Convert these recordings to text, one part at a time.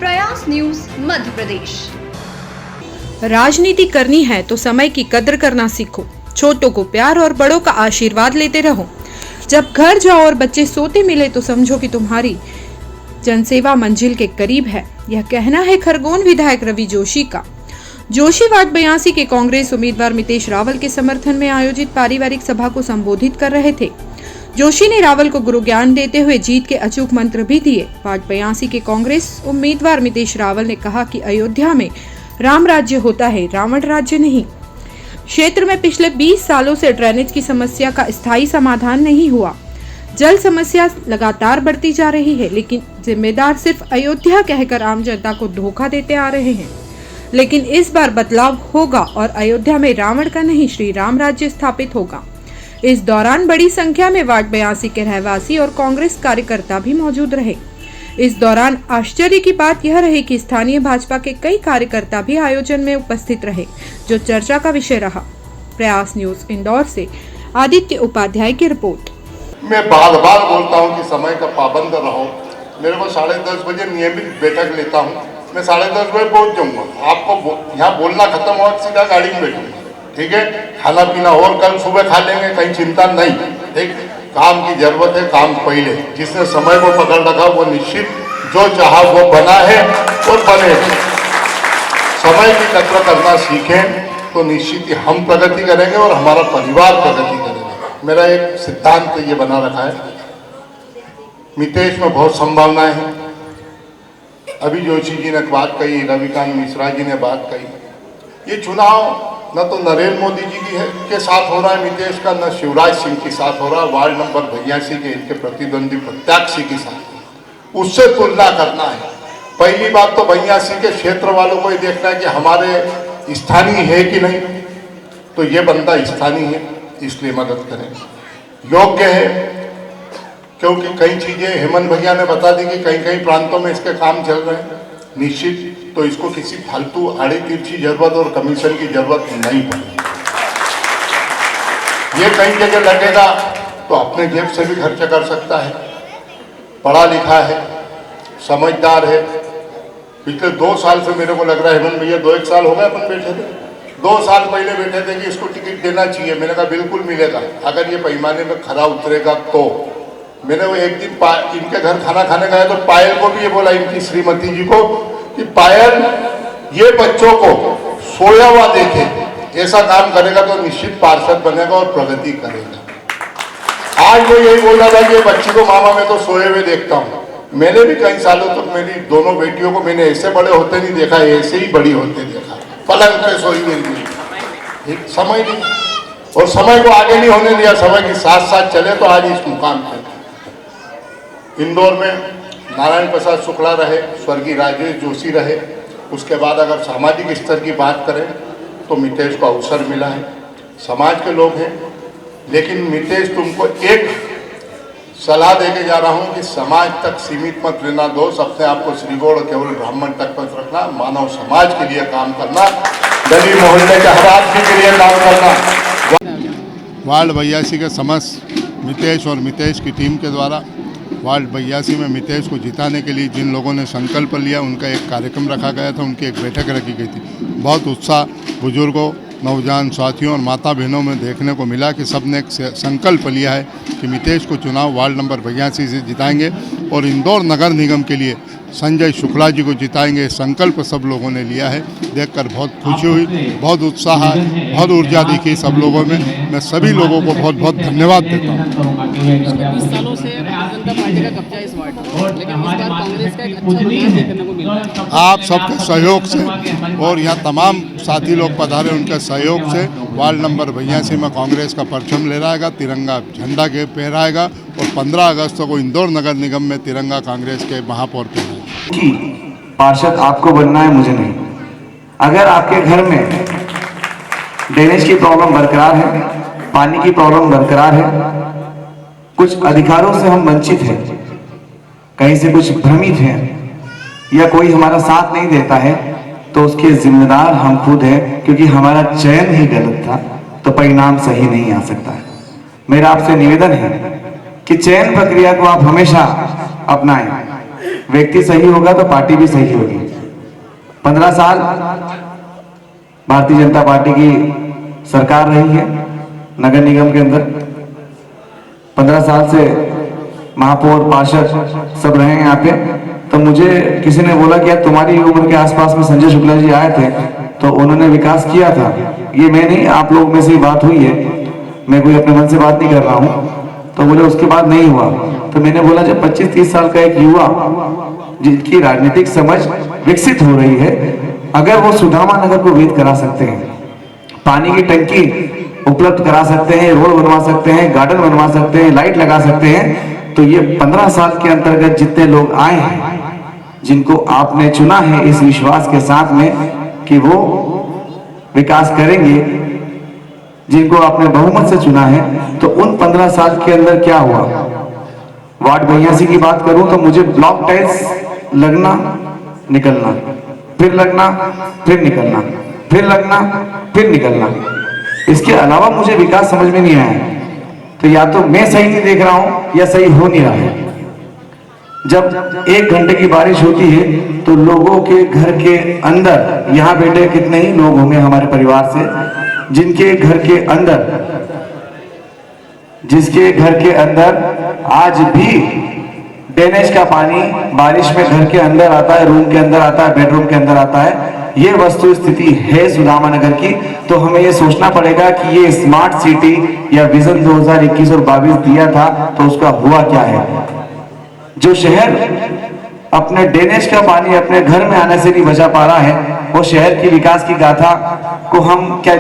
प्रयास न्यूज मध्य प्रदेश। राजनीति करनी है तो समय की कद्र करना सीखो। छोटों को प्यार और बड़ों का आशीर्वाद लेते रहो। जब घर जाओ और बच्चे सोते मिले तो समझो कि तुम्हारी जनसेवा मंजिल के करीब है। यह कहना है खरगोन विधायक रवि जोशी का। जोशी वार्ड 82 के कांग्रेस उम्मीदवार मितेश रावल के समर्थन में आयोजित पारिवारिक सभा को संबोधित कर रहे थे। जोशी ने रावल को गुरु ज्ञान देते हुए जीत के अचूक मंत्र भी दिए। वार्ड 82 के कांग्रेस उम्मीदवार मितेश रावल ने कहा कि अयोध्या में राम राज्य होता है, रावण राज्य नहीं। क्षेत्र में पिछले 20 सालों से ड्रेनेज की समस्या का स्थायी समाधान नहीं हुआ। जल समस्या लगातार बढ़ती जा रही है, लेकिन जिम्मेदार सिर्फ अयोध्या कहकर आम जनता को धोखा देते आ रहे हैं। लेकिन इस बार बदलाव होगा और अयोध्या में रावण का नहीं श्री राम राज्य स्थापित होगा। इस दौरान बड़ी संख्या में वार्ड 82 के रहवासी और कांग्रेस कार्यकर्ता भी मौजूद रहे। इस दौरान आश्चर्य की बात यह रही कि स्थानीय भाजपा के कई कार्यकर्ता भी आयोजन में उपस्थित रहे, जो चर्चा का विषय रहा। प्रयास न्यूज इंदौर से आदित्य उपाध्याय की रिपोर्ट। मैं बार बार बोलता हूं कि समय का पाबंद रहो। मेरे को 10:30 बजे नियमित बैठक लेता हूं। मैं 10:30 बजे पहुंच जाऊंगा। आपको यहाँ बोलना खत्म हुआ सीधा गाड़ी में बैठूंगा, ठीक है। खाना पीना और कल सुबह खा लेंगे, कहीं चिंता नहीं। ठीक, काम की जरूरत है, काम पहले। जिसने समय को पकड़ रखा वो निश्चित जो चाहा वो बना है और बने। समय की कद्र करना सीखें तो निश्चित ही हम प्रगति करेंगे और हमारा परिवार प्रगति करेगा। मेरा एक सिद्धांत ये बना रखा है। मितेश में बहुत संभावनाएं हैं। अभी जोशी जी ने बात कही, रविकांत मिश्रा जी ने बात कही। ये चुनाव न तो नरेंद्र मोदी जी की है के साथ हो रहा है मितेश का, न शिवराज सिंह के साथ हो रहा है। वार्ड नंबर 82 के इनके प्रतिद्वंदी प्रत्याशी के साथ उससे तुलना करना है। पहली बात तो 82 के क्षेत्र वालों को ये देखना है कि हमारे स्थानीय है कि नहीं। तो ये बंदा स्थानीय है, इसलिए मदद करें। योग्य है क्योंकि कई चीजें हेमंत भैया ने बता दी कि कई कई प्रांतों में इसके काम चल रहे हैं। निश्चित तो इसको किसी फालतू आड़े तिरछी जरूरत और कमीशन की जरूरत नहीं पड़ेगी। ये कई जगह लगेगा तो अपने जेब से भी खर्च कर सकता है। पढ़ा लिखा है, समझदार है। पिछले 2 साल से मेरे को लग रहा है हेमंत भैया 2-1 साल हो गए अपन बैठे थे। 2 साल पहले बैठे थे कि इसको टिकट देना चाहिए। मैंने कहा बिल्कुल मिलेगा अगर ये पैमाने में खरा उतरेगा तो। मैंने वो एक दिन इनके घर खाना खाने गया तो पायल को भी ये बोला, इनकी श्रीमती जी को, कि पायल ये बच्चों को सोया हुआ देखे, ऐसा काम करेगा तो निश्चित पार्षद बनेगा और प्रगति करेगा। आज वो यही बोल रहा था कि बच्ची को मामा मैं तो सोए हुए देखता हूँ। मैंने भी कई सालों तक मेरी दोनों बेटियों को मैंने ऐसे बड़े होते नहीं देखा, ऐसे ही बड़ी होते देखा। पलंग पे सोई हुई, समय नहीं और समय को आगे नहीं होने दिया। समय के साथ साथ चले तो आज इस मुकाम पे। इंदौर में नारायण प्रसाद शुक्ला रहे, स्वर्गीय राजेश जोशी रहे। उसके बाद अगर सामाजिक स्तर की बात करें तो मितेश को अवसर मिला है। समाज के लोग हैं, लेकिन मितेश तुमको एक सलाह देके जा रहा हूं कि समाज तक सीमित मत रहना दो। अपने आपको श्रीगौड़ केवल ब्राह्मण तक मत रखना। मानव समाज के लिए काम करना, गली मोहल्ले के हर आदमी के लिए काम करना। वार्ड 82 के समस्त मितेश और मितेश की टीम के द्वारा वार्ड 82 में मितेश को जिताने के लिए जिन लोगों ने संकल्प लिया, उनका एक कार्यक्रम रखा गया था, उनकी एक बैठक रखी गई थी। बहुत उत्साह बुजुर्गों, नौजवान साथियों और माता बहनों में देखने को मिला कि सब ने एक संकल्प लिया है कि मितेश को चुनाव वार्ड नंबर 82 से जिताएंगे और इंदौर नगर निगम के लिए संजय शुक्ला जी को जिताएंगे। संकल्प सब लोगों ने लिया है। देखकर बहुत खुशी हुई, बहुत उत्साह, बहुत ऊर्जा दिखी सब लोगों में। मैं सभी लोगों को बहुत बहुत धन्यवाद देता हूँ। 20 सालों से भारतीय जनता पार्टी का कब्जा इस वार्ड में, लेकिन इस बार कांग्रेस का एक अच्छा बदलाव देखने को मिला है। आप सबके सहयोग से और यहाँ तमाम साथी लोग पधारे, उनके सहयोग से वार्ड नंबर 82 में कांग्रेस का परचम लहराएगा, तिरंगा झंडा के फहराएगा और 15 अगस्त को इंदौर नगर निगम में तिरंगा कांग्रेस के महापौर फहराएगा। कि पार्षद आपको बनना है, मुझे नहीं। अगर आपके घर में ड्रेनेज की प्रॉब्लम बरकरार है, पानी की प्रॉब्लम बरकरार है, कुछ अधिकारों से हम वंचित हैं, कहीं से कुछ भ्रमित हैं या कोई हमारा साथ नहीं देता है, तो उसके जिम्मेदार हम खुद हैं। क्योंकि हमारा चयन ही गलत था तो परिणाम सही नहीं आ सकता है। मेरा आपसे निवेदन है कि चयन प्रक्रिया को आप हमेशा अपनाएं। व्यक्ति सही होगा तो पार्टी भी सही होगी। 15 साल भारतीय जनता पार्टी की सरकार रही है नगर निगम के अंदर। 15 साल से महापौर पार्षद सब रहे हैं यहाँ पे। तो मुझे किसी ने बोला कि यार तुम्हारी उम्र के आसपास में संजय शुक्ला जी आए थे तो उन्होंने विकास किया था। ये मैं नहीं, आप लोग में से ही बात हुई है, मैं कोई अपने मन से बात नहीं कर रहा हूँ। तो बोले उसके बाद नहीं हुआ। तो मैंने बोला जब 25-30 साल का एक युवा जिनकी राजनीतिक समझ विकसित हो रही है, अगर वो सुदामा नगर को वेद करा सकते हैं, पानी की टंकी उपलब्ध करा सकते हैं, रोड बनवा सकते हैं, गार्डन बनवा सकते हैं, लाइट लगा सकते हैं, तो ये 15 साल के अंतर्गत जितने लोग आए हैं, जिनको आपने चुना है इस विश्वास के साथ में कि वो विकास करेंगे, जिनको आपने बहुमत से चुना है, तो उन 15 साल के अंदर क्या हुआ। वार्ड 82 की बात करूं तो मुझे ब्लॉक टाइल्स लगना निकलना, फिर लगना फिर निकलना, फिर लगना फिर निकलना, इसके अलावा मुझे विकास समझ में नहीं आया। तो या तो मैं सही नहीं देख रहा हूं या सही हो नहीं रहा है। जब 1 घंटे की बारिश होती है तो लोगों के घर के अंदर, यहां बैठे कितने ही लोग होंगे हमारे परिवार से जिनके घर के अंदर, जिसके घर के अंदर आज भी ड्रेनेज का पानी बारिश में घर के अंदर आता है, रूम के अंदर आता है, बेडरूम के अंदर आता है। ये वस्तु स्थिति है सुदामा नगर की। तो हमें ये सोचना पड़ेगा कि ये स्मार्ट सिटी या विजन 2021 और 22 दिया था तो उसका हुआ क्या है। जो शहर अपने ड्रेनेज का पानी अपने घर में आने से नहीं बचा पा रहा है, वो शहर की विकास की गाथा को हम क्या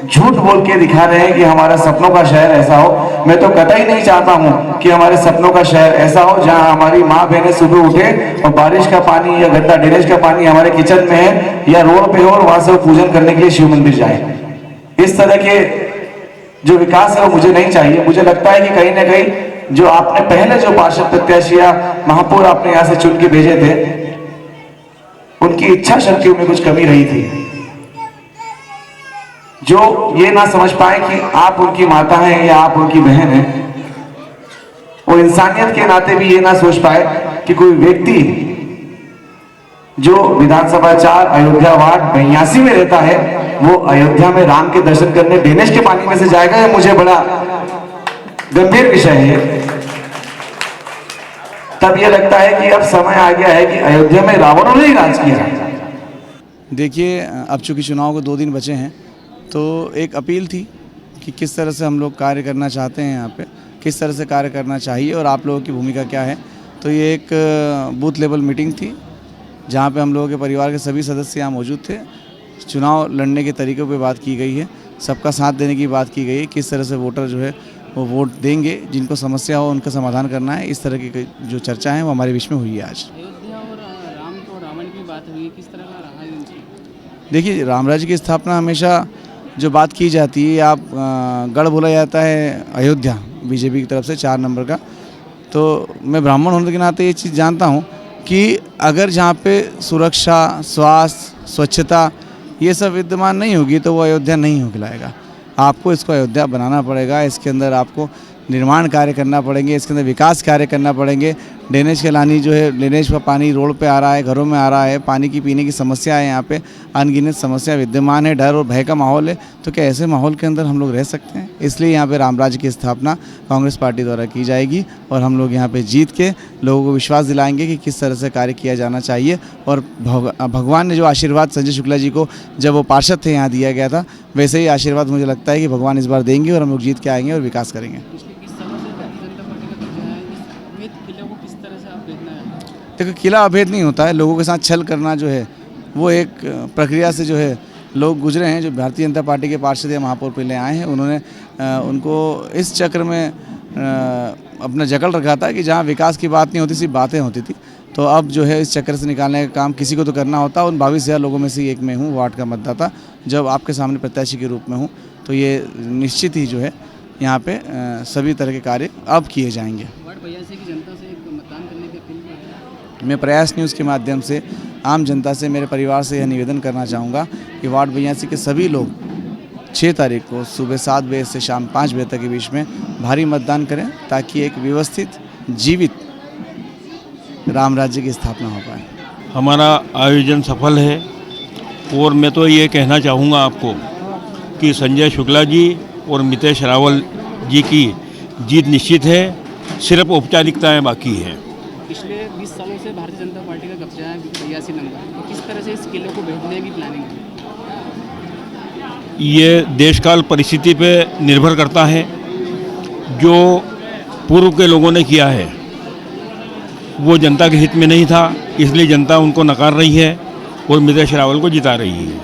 झूठ बोल के दिखा रहे हैं कि हमारा सपनों का शहर ऐसा हो। मैं तो कतई नहीं चाहता हूं कि हमारे सपनों का शहर ऐसा हो जहां हमारी माँ बहनें सुबह उठे और बारिश का पानी या गंदा ड्रेनेज का पानी हमारे किचन में है या रोड पे हो और वहां से वो पूजन करने के लिए शिव मंदिर जाए। इस तरह के जो विकास है वो मुझे नहीं चाहिए। मुझे लगता है कि कहीं ना कहीं जो आपने पहले जो पार्षद प्रत्याशी या महापौर आपने यहां से चुन के भेजे थे, उनकी इच्छा शक्ति में कुछ कमी रही थी। जो ये ना समझ पाए कि आप उनकी माता हैं या आप उनकी बहन हैं, वो इंसानियत के नाते भी ये ना सोच पाए कि कोई व्यक्ति जो विधानसभा 4 अयोध्या वार्ड 82 में रहता है, वो अयोध्या में राम के दर्शन करने ड्रेनेज के पानी में से जाएगा। ये मुझे बड़ा गंभीर विषय है। तब ये लगता है कि अब समय आ गया है कि अयोध्या में रावणों ने ही राज किया। देखिए, अब चूंकि चुनाव को 2 दिन बचे हैं तो एक अपील थी कि किस तरह से हम लोग कार्य करना चाहते हैं, यहाँ पे किस तरह से कार्य करना चाहिए और आप लोगों की भूमिका क्या है। तो ये एक बूथ लेवल मीटिंग थी जहाँ पे हम लोगों के परिवार के सभी सदस्य यहाँ मौजूद थे। चुनाव लड़ने के तरीक़ों पे बात की गई है, सबका साथ देने की बात की गई है, किस तरह से वोटर जो है वो वोट देंगे, जिनको समस्या हो उनका समाधान करना है। इस तरह की जो चर्चा है वो हमारे बीच में हुई है आज। अयोध्या और राम को रावण की बात हुई, किस तरह का रहा है उनकी? देखिए, राम राज्य की स्थापना हमेशा जो बात की जाती है, आप गढ़ बोला जाता है अयोध्या बीजेपी की तरफ से 4 नंबर का। तो मैं ब्राह्मण होने के नाते ये चीज़ जानता हूँ कि अगर जहाँ पे सुरक्षा, स्वास्थ्य, स्वच्छता ये सब विद्यमान नहीं होगी तो वो अयोध्या नहीं हो खिलाएगा। आपको इसको अयोध्या बनाना पड़ेगा। इसके अंदर आपको निर्माण कार्य करना पड़ेंगे, इसके अंदर विकास कार्य करना पड़ेंगे। ड्रेनेज के लानी जो है, ड्रेनेज का पानी रोड पे आ रहा है, घरों में आ रहा है, पानी की पीने की समस्या है, यहाँ पे अनगिनत समस्या विद्यमान है, डर और भय का माहौल है। तो क्या ऐसे माहौल के अंदर हम लोग रह सकते हैं? इसलिए यहाँ पे राम राज्य की स्थापना कांग्रेस पार्टी द्वारा की जाएगी और हम लोग यहाँ पे जीत के लोगों को विश्वास दिलाएंगे कि किस तरह से कार्य किया जाना चाहिए। और भगवान ने जो आशीर्वाद संजय शुक्ला जी को जब वो पार्षद थे यहाँ दिया गया था, वैसे ही आशीर्वाद मुझे लगता है कि भगवान इस बार देंगे और हम लोग जीत के आएंगे और विकास करेंगे। देखो, किला अभेद नहीं होता है। लोगों के साथ छल करना जो है वो एक प्रक्रिया से जो है लोग गुजरे हैं। जो भारतीय जनता पार्टी के पार्षद या महापौर पहले आए हैं, उन्होंने उनको इस चक्र में अपना जकड़ रखा था कि जहाँ विकास की बात नहीं होती, सिर्फ बातें होती थी। तो अब जो है इस चक्कर से निकालने का काम किसी को तो करना होता है। उन 22,000 लोगों में से एक मैं हूँ, वार्ड का मतदाता। जब आपके सामने प्रत्याशी के रूप में हूँ तो ये निश्चित ही जो है यहाँ पे सभी तरह के कार्य अब किए जाएंगे। वार्ड 82 की जनता से मतदान करने की अपील है। मैं प्रयास न्यूज़ के माध्यम से आम जनता से, मेरे परिवार से यह निवेदन करना चाहूँगा कि वार्ड 82 के सभी लोग 6 तारीख को सुबह 7 बजे से शाम 5 बजे तक के बीच में भारी मतदान करें, ताकि एक व्यवस्थित, जीवित राम राज्य की स्थापना हो पाए। हमारा आयोजन सफल है और मैं तो ये कहना चाहूँगा आपको कि संजय शुक्ला जी और मितेश रावल जी की जीत निश्चित है, सिर्फ औपचारिकताएं बाकी हैं। पिछले 20 सालों से भारतीय जनता पार्टी का कब्जा है 82 नंबर, तो किस तरह से इस किले को भेजने की प्लानिंग है? ये देशकाल परिस्थिति पे निर्भर करता है। जो पूर्व के लोगों ने किया है वो जनता के हित में नहीं था, इसलिए जनता उनको नकार रही है और मितेश रावल को जिता रही है।